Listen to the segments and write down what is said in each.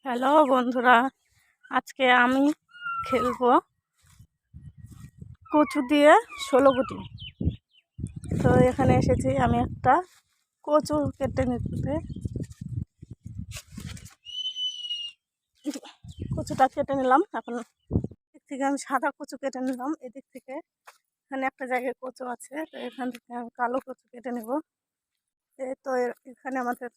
Hello বন্ধুরা, আজকে আমি খেলবো কচু দিয়ে 16 গুটি। তো এখানে এসেছি আমি একটা কচু কেটে নিতে। কচুটা কেটে নিলাম। এখন এদিক থেকে আমি সাদা কচু কেটে নিলাম, এদিক থেকে এখানে একটা জায়গায় কচু আছে, তো এখান থেকে আমি কালো কচু কেটে নেব। তো এখানে আমাদের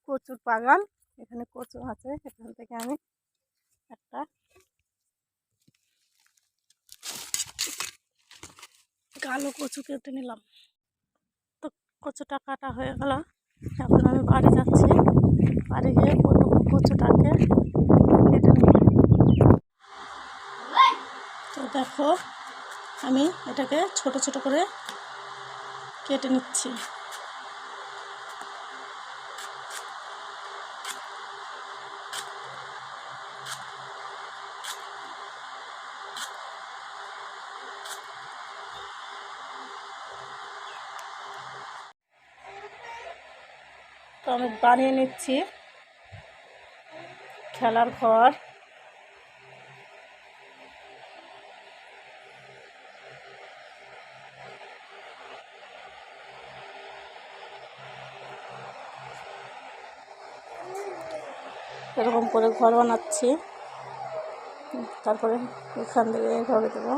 কচুর বাগান, এখানে কচু আছে, এখান থেকে আমি একটা কালো কচু কেটে নিলাম। তো কচুটা কাটা হয়ে গেল। এখন আমি বাড়ি যাচ্ছি, বাড়ি গিয়ে কচুটাকে কেটে নিব। তো দেখো, আমি এটাকে ছোট ছোট করে কেটে নিচ্ছি। তো আমি বানিয়ে নিচ্ছি খেলার ঘর। এরকম করে ঘর বানাচ্ছি, তারপরে এখান থেকে এইভাবে দেবো।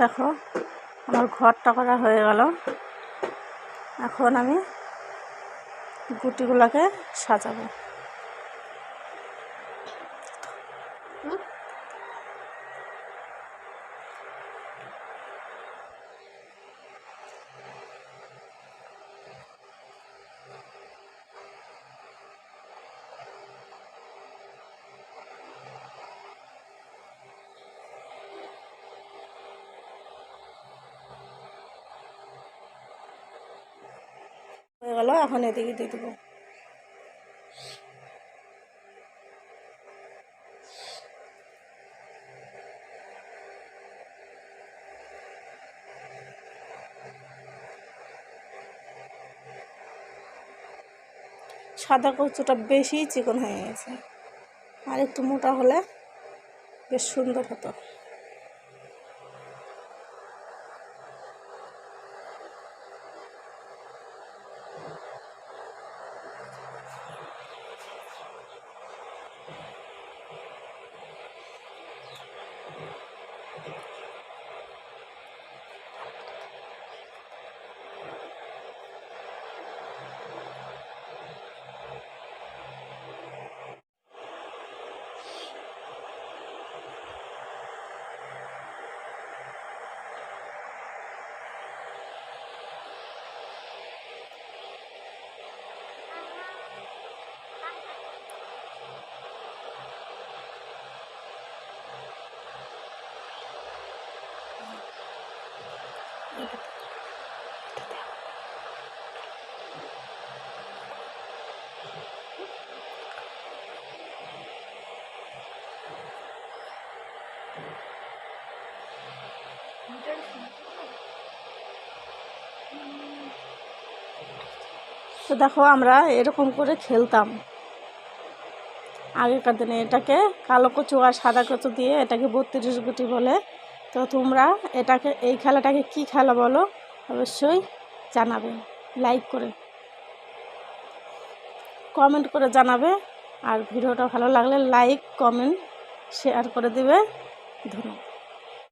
দেখো, আমার ঘরটা করা হয়ে গেল। এখন আমি গুটিগুলোকে সাজাবো। হয়ে গেল, এখন এদিকে দিয়ে দেবো। সাদা কচুটা বেশি চিকন হয়ে গেছে, আর একটু মোটা হলে বেশ সুন্দর হতো। তো দেখো, আমরা এরকম করে খেলতাম আগেকার দিনে। এটাকে কালো কচু আর সাদা কচু দিয়ে এটাকে 32 গুটি বলে। তো তোমরা এই খেলাটাকে কি খেলা বলো অবশ্যই জানাবে, লাইক করে কমেন্ট করে জানাবে। আর ভিডিওটা ভালো লাগলে লাইক কমেন্ট শেয়ার করে দিবে। ধন্যবাদ।